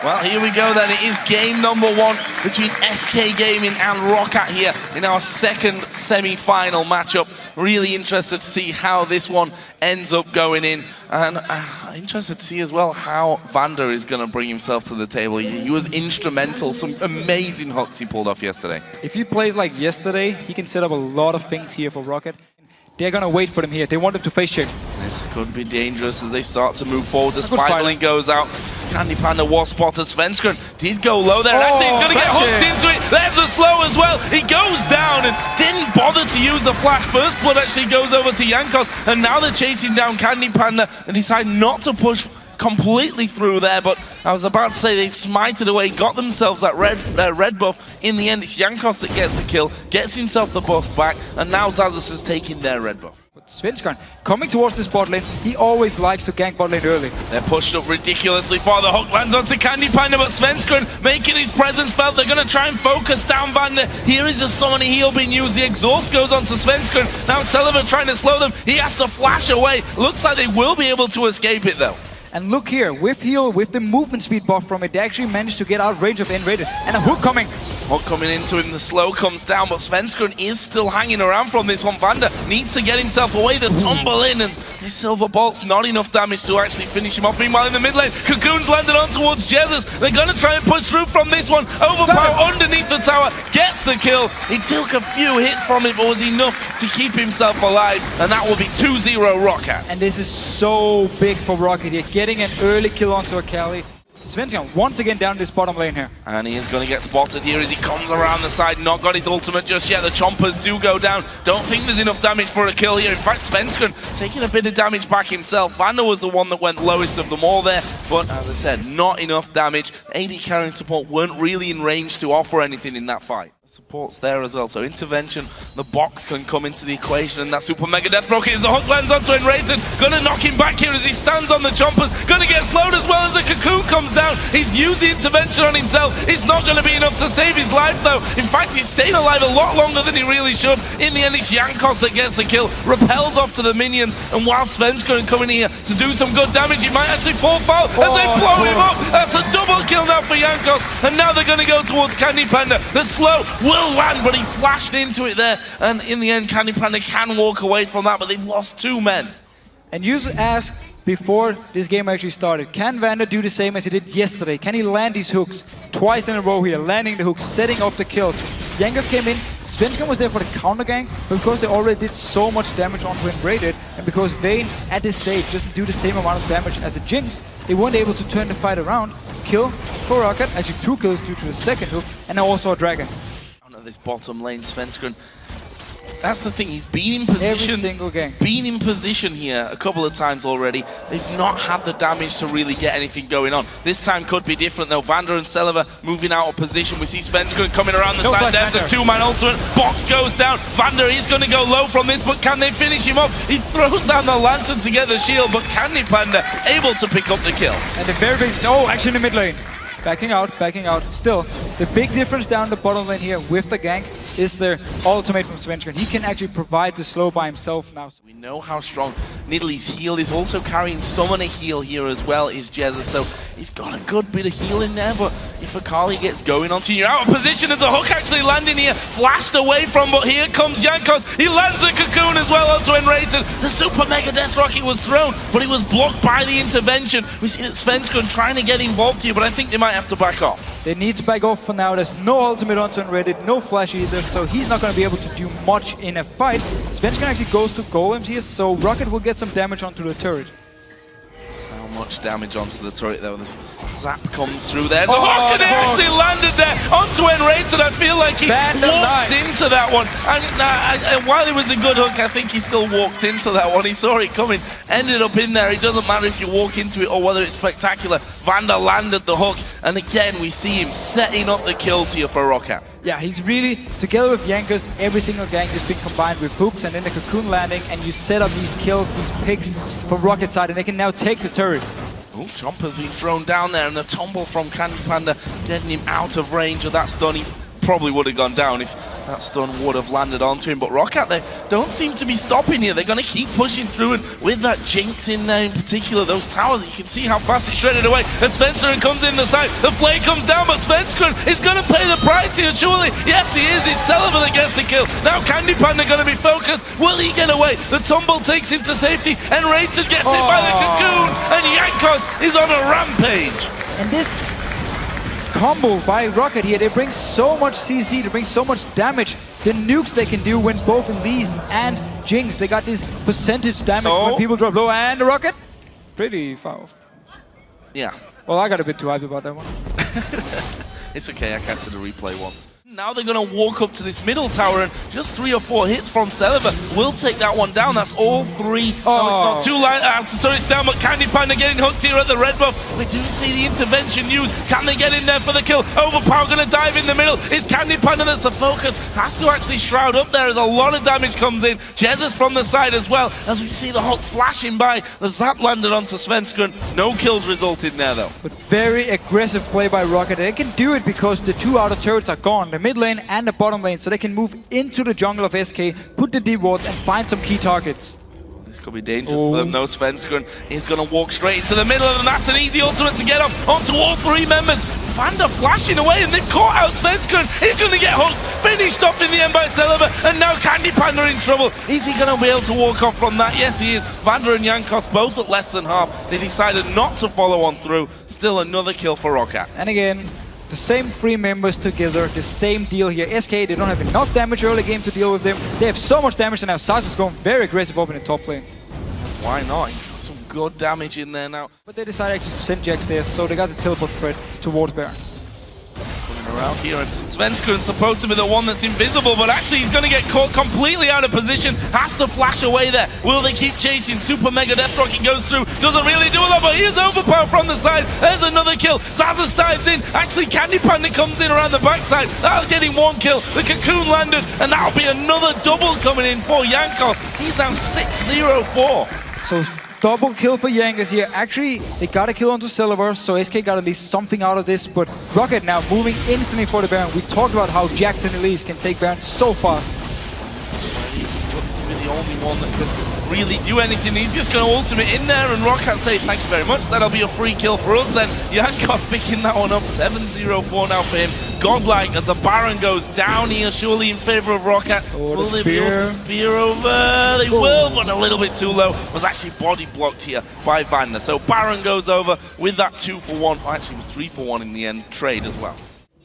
Well, here we go then. It is game number 1 between SK Gaming and Roccat here in our second semi-final matchup. Really interested to see how this one ends up going in. And interested to see as well how Vander is going to bring himself to the table. He was instrumental. Some amazing hooks he pulled off yesterday. If he plays like yesterday, he can set up a lot of things here for Roccat. They're going to wait for them here. They want them to face check. This could be dangerous as they start to move forward. The spiraling goes out. Candy Panda was spotted. Svenskeren did go low there. Actually, he's going to get hooked into it. There's the slow as well. He goes down and didn't bother to use the flash. First blood actually goes over to Jankos. And now they're chasing down Candy Panda and decide not to push completely through there, but I was about to say they've smited away, got themselves that red buff. In the end, it's Jankos that gets the kill, gets himself the buff back, and now Zazas is taking their red buff. But Svenskeren coming towards this bot lane, he always likes to gank bot lane early. They're pushed up ridiculously far. The hook lands onto Candy Panda, but Svenskeren making his presence felt. They're going to try and focus down Vander. Here is a summoning heal being used. The exhaust goes onto Svenskeren. Now Sullivan trying to slow them. He has to flash away. Looks like they will be able to escape it though. And look here, with heal, with the movement speed buff from it, they actually managed to get out of range of N-rated. And a hook coming. Hook coming into him, the slow comes down, but Svenskeren is still hanging around from this one. Vander needs to get himself away, the tumble in, and his silver bolt's not enough damage to actually finish him off. Meanwhile, in the mid lane, Cocoon's landed on towards Jesus. They're going to try and push through from this one. Overpower underneath the tower, gets the kill. He took a few hits from it, but was enough to keep himself alive, and that will be 2-0 Roccat. And this is so big for Roccat here, getting an early kill onto Akali. Svenskeren once again down this bottom lane here. And he is going to get spotted here as he comes around the side. Not got his ultimate just yet. The chompers do go down. Don't think there's enough damage for a kill here. In fact, Svenskeren taking a bit of damage back himself. Vander was the one that went lowest of them all there. But as I said, not enough damage. AD carrying support weren't really in range to offer anything in that fight. Support's there as well, so intervention, the box can come into the equation, and that super mega death rocket as the hook lands onto Enraged. Gonna knock him back here as he stands on the chompers, gonna get slowed as well as the cocoon comes down. He's using intervention on himself. It's not gonna be enough to save his life though. In fact, he's stayed alive a lot longer than he really should. In the end, it's Jankos that gets the kill, repels off to the minions, and while Svenskeren coming here to do some good damage, he might actually fall foul as they blow him up. That's a double kill now for Jankos, and now they're gonna go towards Candy Panda. The slow will land, but he flashed into it there, and in the end Candy Panda can walk away from that, but they've lost 2 men. And you asked before this game actually started, can Vander do the same as he did yesterday? Can he land these hooks twice in a row here, landing the hooks, setting up the kills? Jankos came in, Svenskeren was there for the counter gank, but because they already did so much damage onto him braided, and because Vayne at this stage doesn't do the same amount of damage as a Jinx, they weren't able to turn the fight around. Kill for Roccat, actually 2 kills due to the second hook, and now also a dragon. This bottom lane, Svenskeren. That's the thing, he's been in position. Every single game. He's been in position here a couple of times already. They've not had the damage to really get anything going on. This time could be different though. Vander and Selva moving out of position. We see Svenskeren coming around the side. There's a 2-man ultimate. Box goes down. Vander is going to go low from this, but can they finish him off? He throws down the lantern to get the shield, but Candy Panda able to pick up the kill. And the very big, oh, actually in the mid lane. Backing out, backing out. Still, the big difference down the bottom lane here with the gank is the ultimate from Svenskeren. He can actually provide the slow by himself now. We know how strong Nidalee's heal is. Also carrying summoner heal here as well is Jesus. So he's got a good bit of heal in there, but if Akali gets going onto you, out of position as the hook actually landing here, flashed away from, but here comes Jankos. He lands a cocoon as well onto Enraged. The super mega death rocket was thrown, but it was blocked by the intervention. We see that Svenskeren trying to get involved here, but I think they might have to back off. They need to back off for now. There's no ultimate onto Reddit, no flash either, so he's not going to be able to do much in a fight. Svenskeren actually goes to golems here, so Roccat will get some damage onto the turret. How much damage onto the turret though? The zap comes through there. The hook and it actually landed there onto Enraged, and I feel like he walked into that one. And while it was a good hook, I think he still walked into that one. He saw it coming, ended up in there. It doesn't matter if you walk into it or whether it's spectacular. Vander landed the hook, and again we see him setting up the kills here for Roccat. Yeah, he's really, together with Jankos, every single gank has been combined with hooks and then the cocoon landing, and you set up these kills, these picks from Roccat side, and they can now take the turret. Oh, Chomper's been thrown down there, and the tumble from Candy Panda getting him out of range of that stun. He probably would have gone down if that stun would have landed onto him. But Roccat, they don't seem to be stopping here. They're going to keep pushing through, and with that Jinx in there in particular, those towers, you can see how fast it's shredded away. And Svenskeren comes in the side. The flame comes down, but Svenskeren is going to pay the price here, surely. Yes, he is. It's Celiva that gets the kill. Now Candy Panda going to be focused. Will he get away? The tumble takes him to safety, and Raiton gets hit by the cocoon, and Jankos is on a rampage. And this combo by Roccat here, they bring so much CC, they bring so much damage. The nukes they can do when both Elise and Jinx, they got this percentage damage when people drop low, and Roccat, pretty far off. Yeah. Well, I got a bit too hype about that one. It's okay, I captured the replay once. Now they're going to walk up to this middle tower, and just 3 or 4 hits from Celiva will take that one down. That's all 3. Oh, it's not too light out to turn it down, but Candy Panda getting hooked here at the red buff. We do see the intervention used. Can they get in there for the kill? Overpower going to dive in the middle. It's Candy Panda that's the focus. Has to actually shroud up there as a lot of damage comes in. Jesus from the side as well, as we see the Hulk flashing by. The zap landed onto Svenskeren. No kills resulted there though. But very aggressive play by Roccat. They can do it because the 2 outer turrets are gone. The mid lane and the bottom lane, so they can move into the jungle of SK, put the deep wards, and find some key targets. This could be dangerous for them. No, Svenskeren is going to walk straight into the middle, and that's an easy ultimate to get up onto all 3 members. Vander flashing away, and they've caught out Svenskeren. He's going to get hooked, finished off in the end by Celiva, and now Candy Panda in trouble. Is he going to be able to walk off from that? Yes, he is. Vander and Jankos both at less than half. They decided not to follow on through. Still another kill for Roccat. And again, the same 3 members together, the same deal here. SK, they don't have enough damage early game to deal with them. They have so much damage, and now Saz is going very aggressive up in the top lane. Why not? He got some good damage in there now. But they decided actually to send Jax there, so they got the teleport threat towards Baron. Coming around here, and Svenskeren's supposed to be the one that's invisible, but actually he's going to get caught completely out of position. Has to flash away there. Will they keep chasing? Super Mega Death Rocket goes through. Doesn't really do a lot, but here's Overpower from the side. There's another kill. Zazas dives in. Actually, Candy Panda comes in around the backside. That'll get him 1 kill. The cocoon landed, and that'll be another double coming in for Jankos. He's now 6-0-4. So double kill for Jankos here. Actually, they got a kill onto Celiva, so SK got at least something out of this, but Roccat now moving instantly for the Baron. We talked about how Jax and Elise can take Baron so fast. He looks to be the only one that could really do anything. He's just going to ultimate in there, and Roccat say thank you very much. That'll be a free kill for us then. Jankos picking that one up. 7-0-4 now for him. Godlike as the Baron goes down here, surely in favor of Roccat. Will they be able to spear over? They will, but a little bit too low. Was actually body blocked here by Vander. So Baron goes over with that 2-for-1. Actually, it was 3-for-1 in the end trade as well.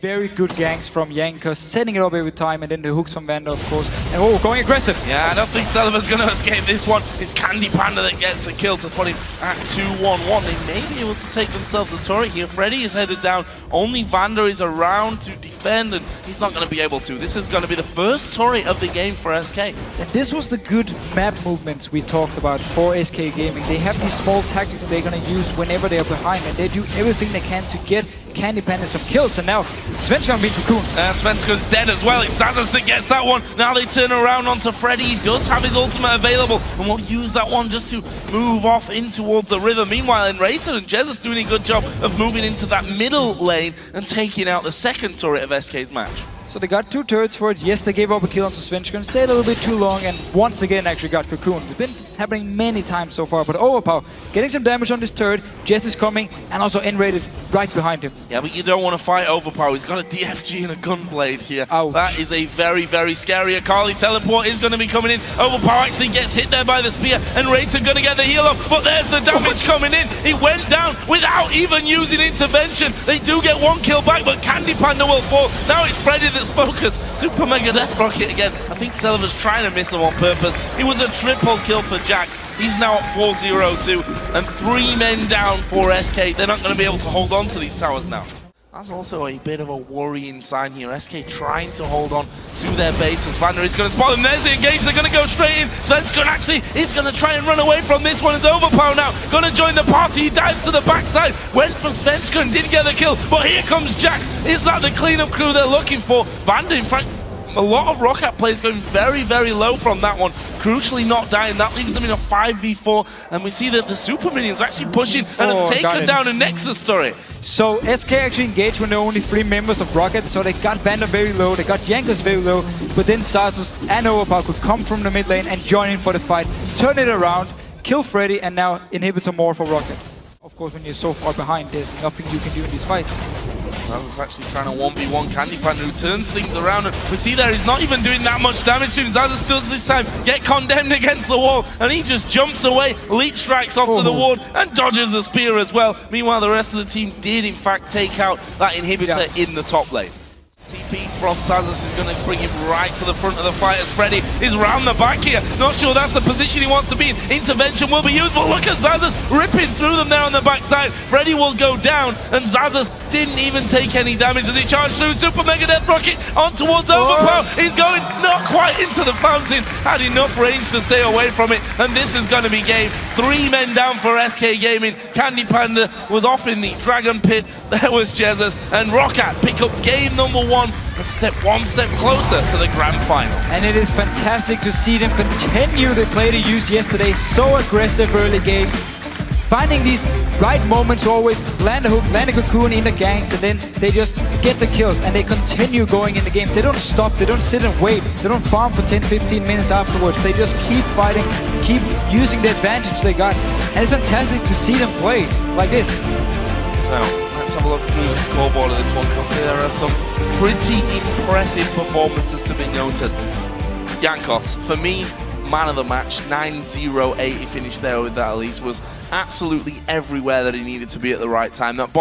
Very good ganks from Jankos, setting it up every time, and then the hooks from Vander, of course. And going aggressive. Yeah, I don't think Celiva's going to escape this one. It's Candy Panda that gets the kill to put him at 2-1-1. They may be able to take themselves a turret here. Freddy is headed down. Only Vander is around to defend, and he's not going to be able to. This is going to be the first turret of the game for SK. And this was the good map movements we talked about for SK Gaming. They have these small tactics they're going to use whenever they're behind, and they do everything they can to get Candy Panda some kills, and now Svenskeren beat Cocoon. Svenskeren's dead as well. It's Zazas that gets that one. Now they turn around onto Freddy. He does have his ultimate available, and will use that one just to move off in towards the river. Meanwhile, Raiton and Jesus doing a good job of moving into that middle lane and taking out the second turret of SK's match. So they got 2 turrets for it. Yes, they gave up a kill onto Svenskeren. Stayed a little bit too long, and once again actually got Cocoon. It's been happening many times so far, but Overpower getting some damage on this turret. Jess is coming, and also N-rated right behind him. Yeah, but you don't want to fight Overpower. He's got a DFG and a gunblade here. Ouch. That is a very, very scary Akali teleport is going to be coming in. Overpower actually gets hit there by the spear, and Raiton going to get the heal up, but there's the damage coming in. He went down without even using intervention. They do get 1 kill back, but Candy Panda will fall. Now it's Freddy that's focused. Super Mega Death Rocket again. I think Celiva's trying to miss him on purpose. It was a triple kill for Jax. He's now at 4-0-2, and 3 men down for SK. They're not going to be able to hold on to these towers now. That's also a bit of a worrying sign here. SK trying to hold on to their base as Vander is going to spot them. There's the engage. They're going to go straight in. Svenskeren actually is going to try and run away from this one. It's Overpower now. Going to join the party. He dives to the backside. Went for Svenskeren. Didn't get the kill. But here comes Jax. Is that the cleanup crew they're looking for? Vander, in fact, A lot of Roccat players going very, very low from that one. Crucially not dying. That leaves them in a 5v4. And we see that the super minions are actually pushing and have taken down a Nexus turret. So SK actually engaged when there were only 3 members of Roccat, so they got Vander very low, they got Jankos very low, but then Xaxus and Overpower could come from the mid lane and join in for the fight, turn it around, kill Freddy, and now inhibitor more for Roccat. Of course, when you're so far behind, there's nothing you can do in these fights. Xaxus actually trying to 1v1 Candy Panda, who turns things around, and we see there he's not even doing that much damage to him. Xaxus does this time get condemned against the wall, and he just jumps away, leap strikes off to the ward, and dodges the spear as well. Meanwhile, the rest of the team did in fact take out that inhibitor in the top lane. TP from Xaxus is going to bring him right to the front of the fight as Freddy is round the back here. Not sure that's the position he wants to be in. Intervention will be used, but look at Xaxus ripping through them there on the backside. Freddy will go down, and Xaxus didn't even take any damage as he charged through. Super Mega Death Rocket on towards Overpower. He's going not quite into the fountain. Had enough range to stay away from it, and this is going to be game. 3 men down for SK Gaming. Candy Panda was off in the Dragon Pit. There was Jesus, and Roccat pick up game number 1 and step 1 step closer to the grand final. And it is fantastic to see them continue the play they used yesterday. So aggressive early game. Finding these right moments to always land a hook, land a cocoon in the ganks, and then they just get the kills and they continue going in the game. They don't stop, they don't sit and wait, they don't farm for 10-15 minutes afterwards. They just keep fighting, keep using the advantage they got. And it's fantastic to see them play like this. So let's have a look through the scoreboard of this one, because there are some pretty impressive performances to be noted. Jankos, for me, man of the match, 9-0-8 he finished there with that at least, was absolutely everywhere that he needed to be at the right time. That bottom